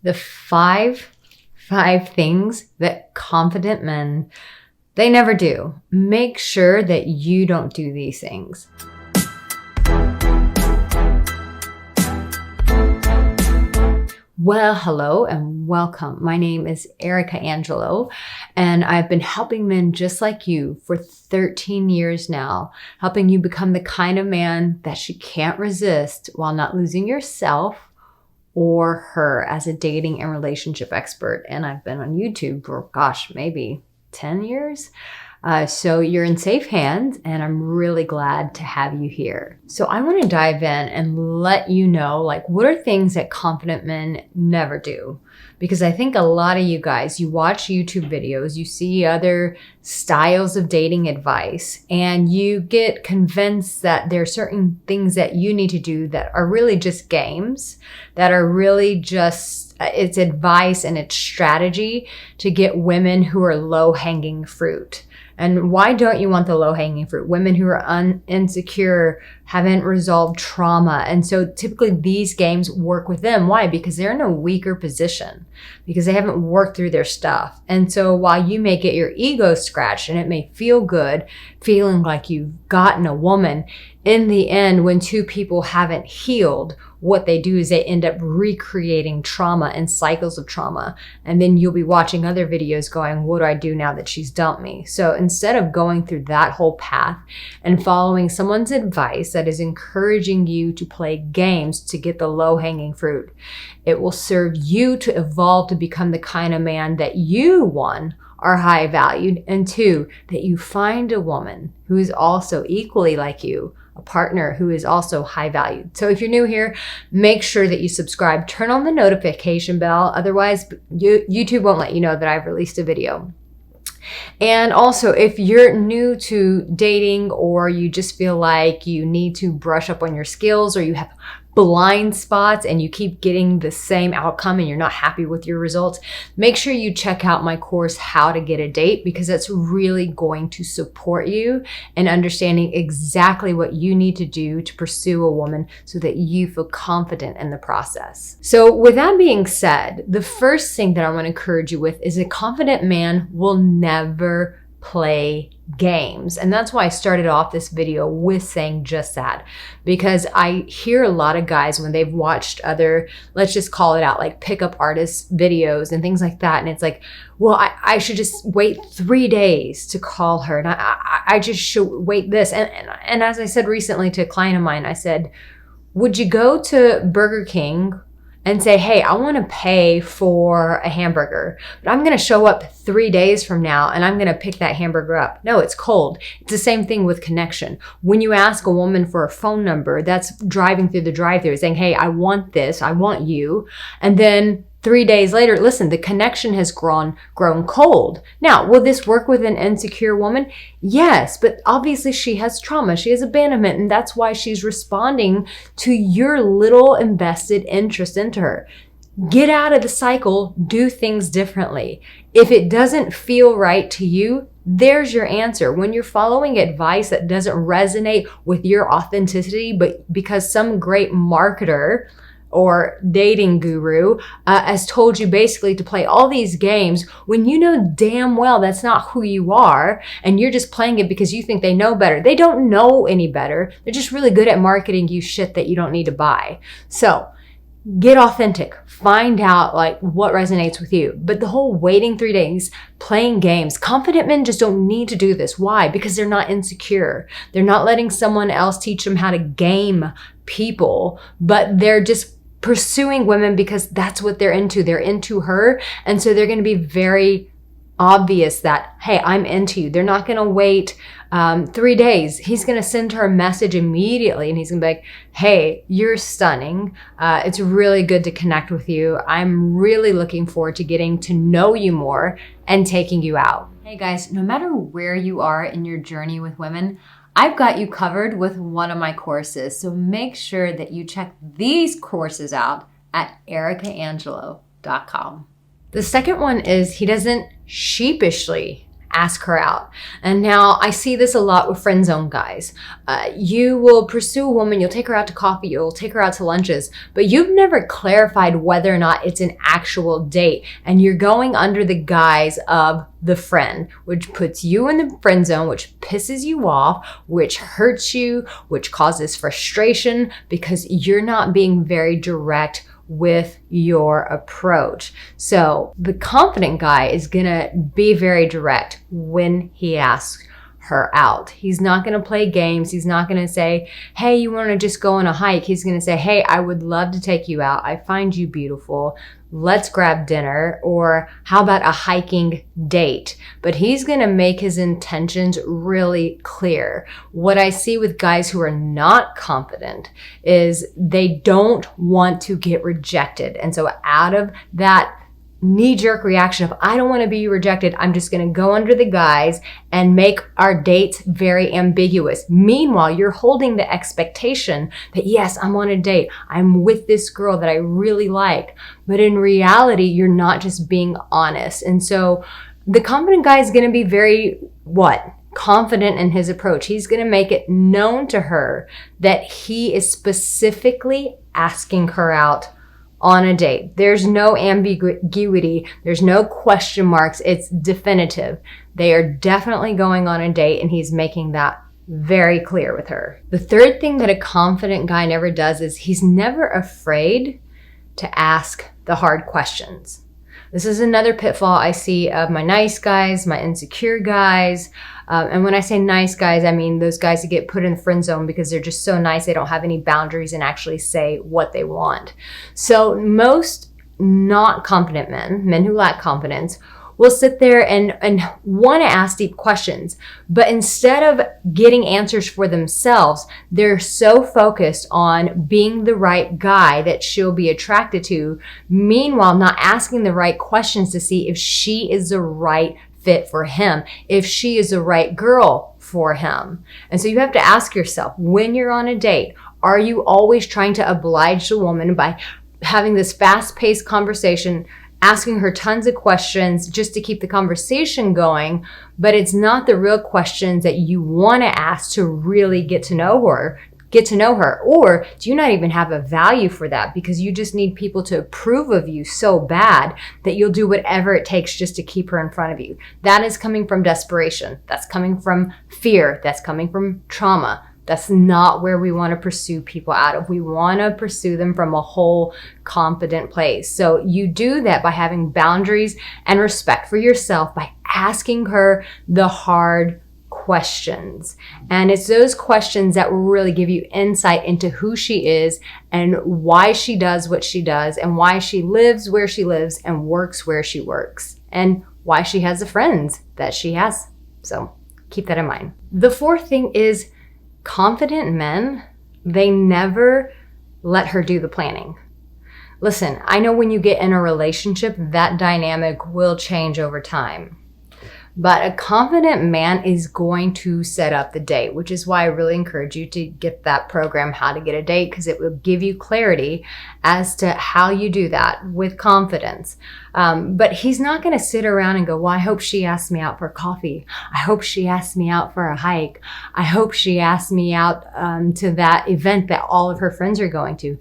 the five things that confident men, they never do. Make sure that you don't do these things. Well, hello and welcome. My name is Arica Angelo, and I've been helping men just like you for 13 years now, helping you become the kind of man that she can't resist while not losing yourself or her as a dating and relationship expert. And I've been on YouTube for, maybe 10 years. So you're in safe hands, and I'm really glad to have you here. So I want to dive in and let you know, what are things that confident men never do? Because I think a lot of you guys, you watch YouTube videos, you see other styles of dating advice, and you get convinced that there are certain things that you need to do that are really just games, that are really just, it's advice and it's strategy to get women who are low-hanging fruit. And why don't you want the low-hanging fruit? Women who are insecure, haven't resolved trauma. And so typically these games work with them. Why? Because they're in a weaker position, because they haven't worked through their stuff. And so while you may get your ego scratched and it may feel good, feeling like you've gotten a woman, in the end, when two people haven't healed, what they do is they end up recreating trauma and cycles of trauma. And then you'll be watching other videos going, what do I do now that she's dumped me? So instead of going through that whole path and following someone's advice that is encouraging you to play games to get the low-hanging fruit, it will serve you to evolve to become the kind of man that you, one, are high valued, and two, that you find a woman who is also equally like you, a partner who is also high valued. So if you're new here, make sure that you subscribe, turn on the notification bell. Otherwise, YouTube won't let you know that I've released a video. And also, if you're new to dating, or you just feel like you need to brush up on your skills, or you have blind spots and you keep getting the same outcome and you're not happy with your results, make sure you check out my course, How to Get a Date, because that's really going to support you in understanding exactly what you need to do to pursue a woman so that you feel confident in the process. So with that being said, the first thing that I want to encourage you with is a confident man will never play games. And that's why I started off this video with saying just that, because I hear a lot of guys when they've watched other, let's just call it out, like pickup artist videos and things like that. And it's like, well, I should just wait 3 days to call her. And I just should wait this. And as I said recently to a client of mine, I said, would you go to Burger King and say, hey, I want to pay for a hamburger, but I'm going to show up 3 days from now and I'm going to pick that hamburger up? No, it's cold. It's the same thing with connection. When you ask a woman for a phone number, that's driving through the drive-thru saying, hey, I want this, I want you. And then 3 days later, listen, the connection has grown cold. Now, will this work with an insecure woman? Yes, but obviously she has trauma. She has abandonment, and that's why she's responding to your little invested interest into her. Get out of the cycle, do things differently. If it doesn't feel right to you, there's your answer. When you're following advice that doesn't resonate with your authenticity, but because some great marketer or dating guru has told you basically to play all these games when you know damn well that's not who you are, and you're just playing it because you think they know better. They don't know any better. They're just really good at marketing you shit that you don't need to buy. So get authentic. Find out what resonates with you. But the whole waiting 3 days, playing games, confident men just don't need to do this. Why? Because they're not insecure. They're not letting someone else teach them how to game people, but they're just pursuing women because that's what they're into. They're into her. And so they're going to be very obvious that, hey, I'm into you. They're not going to wait 3 days. He's going to send her a message immediately, and he's going to be like, hey, you're stunning. It's really good to connect with you. I'm really looking forward to getting to know you more and taking you out. Hey guys, no matter where you are in your journey with women, I've got you covered with one of my courses. So make sure that you check these courses out at aricaangelo.com. The second one is he doesn't sheepishly ask her out. And now I see this a lot with friend zone guys. You will pursue a woman, you'll take her out to coffee, you'll take her out to lunches, but you've never clarified whether or not it's an actual date. And you're going under the guise of the friend, which puts you in the friend zone, which pisses you off, which hurts you, which causes frustration because you're not being very direct with your approach. So the confident guy is gonna be very direct when he asks her out. He's not gonna play games. He's not gonna say, hey, you wanna just go on a hike? He's gonna say, hey, I would love to take you out. I find you beautiful. Let's grab dinner, or how about a hiking date? But he's going to make his intentions really clear. What I see with guys who are not confident is they don't want to get rejected. And so out of that knee-jerk reaction of, I don't want to be rejected, I'm just going to go under the guise and make our dates very ambiguous. Meanwhile, you're holding the expectation that, yes, I'm on a date. I'm with this girl that I really like. But in reality, you're not just being honest. And so the confident guy is going to be very, confident in his approach. He's going to make it known to her that he is specifically asking her out on a date. There's no ambiguity. There's no question marks. It's definitive. They are definitely going on a date, and he's making that very clear with her. The third thing that a confident guy never does is he's never afraid to ask the hard questions. This is another pitfall I see of my nice guys, my insecure guys. And when I say nice guys, I mean those guys that get put in the friend zone because they're just so nice, they don't have any boundaries and actually say what they want. So most not confident men who lack confidence, will sit there and want to ask deep questions. But instead of getting answers for themselves, they're so focused on being the right guy that she'll be attracted to, meanwhile not asking the right questions to see if she is the right fit for him, if she is the right girl for him. And so you have to ask yourself, when you're on a date, are you always trying to oblige the woman by having this fast-paced conversation, asking her tons of questions just to keep the conversation going, but it's not the real questions that you want to ask to really get to know her? Or do you not even have a value for that because you just need people to approve of you so bad that you'll do whatever it takes just to keep her in front of you? That is coming from desperation. That's coming from fear. That's coming from trauma. That's not where we want to pursue people out of. We want to pursue them from a whole, confident place. So you do that by having boundaries and respect for yourself, by asking her the hard questions. And it's those questions that will really give you insight into who she is and why she does what she does and why she lives where she lives and works where she works and why she has the friends that she has. So keep that in mind. The fourth thing is, confident men, they never let her do the planning. Listen, I know when you get in a relationship, that dynamic will change over time. But a confident man is going to set up the date, which is why I really encourage you to get that program, How to Get a Date, because it will give you clarity as to how you do that with confidence. But he's not going to sit around and go, well, I hope she asks me out for coffee. I hope she asks me out for a hike. I hope she asks me out to that event that all of her friends are going to.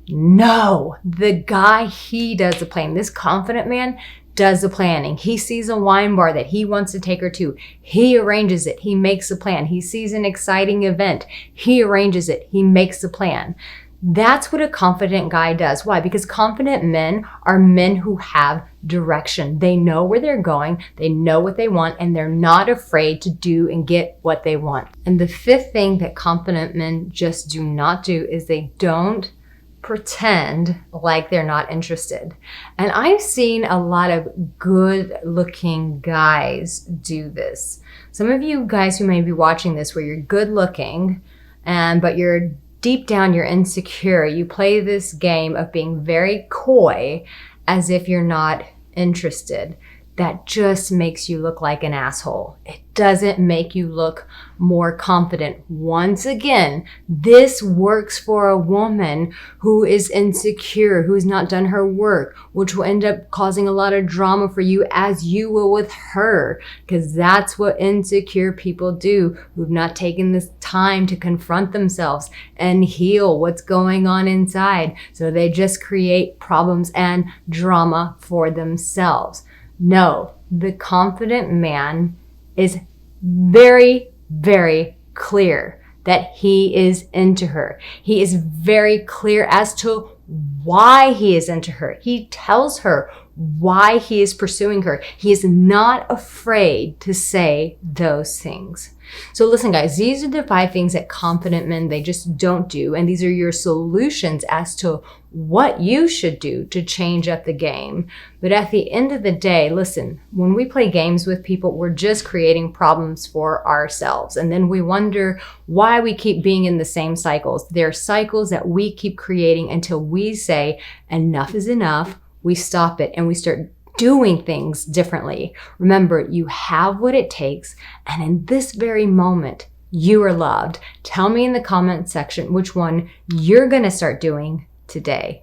No, the guy, he does the planning. This confident man does the planning. He sees a wine bar that he wants to take her to. He arranges it. He makes a plan. He sees an exciting event. He arranges it. He makes a plan. That's what a confident guy does. Why? Because confident men are men who have direction. They know where they're going. They know what they want, and they're not afraid to do and get what they want. And the fifth thing that confident men just do not do is they don't pretend like they're not interested. And I've seen a lot of good looking guys do this. Some of you guys who may be watching this where you're good looking, but you're deep down, you're insecure. You play this game of being very coy as if you're not interested. that just makes you look like an asshole. It doesn't make you look more confident. Once again, this works for a woman who is insecure, who's not done her work, which will end up causing a lot of drama for you as you will with her, because that's what insecure people do, who've not taken this time to confront themselves and heal what's going on inside. So they just create problems and drama for themselves. No, the confident man is very, very clear that he is into her. He is very clear as to why he is into her. He tells her why he is pursuing her. He is not afraid to say those things. So listen, guys, these are the 5 things that confident men, they just don't do. And these are your solutions as to what you should do to change up the game. But at the end of the day, listen, when we play games with people, we're just creating problems for ourselves. And then we wonder why we keep being in the same cycles. They're cycles that we keep creating until we say, enough is enough. We stop it and we start doing things differently. Remember, you have what it takes. And in this very moment, you are loved. Tell me in the comment section which one you're going to start doing today.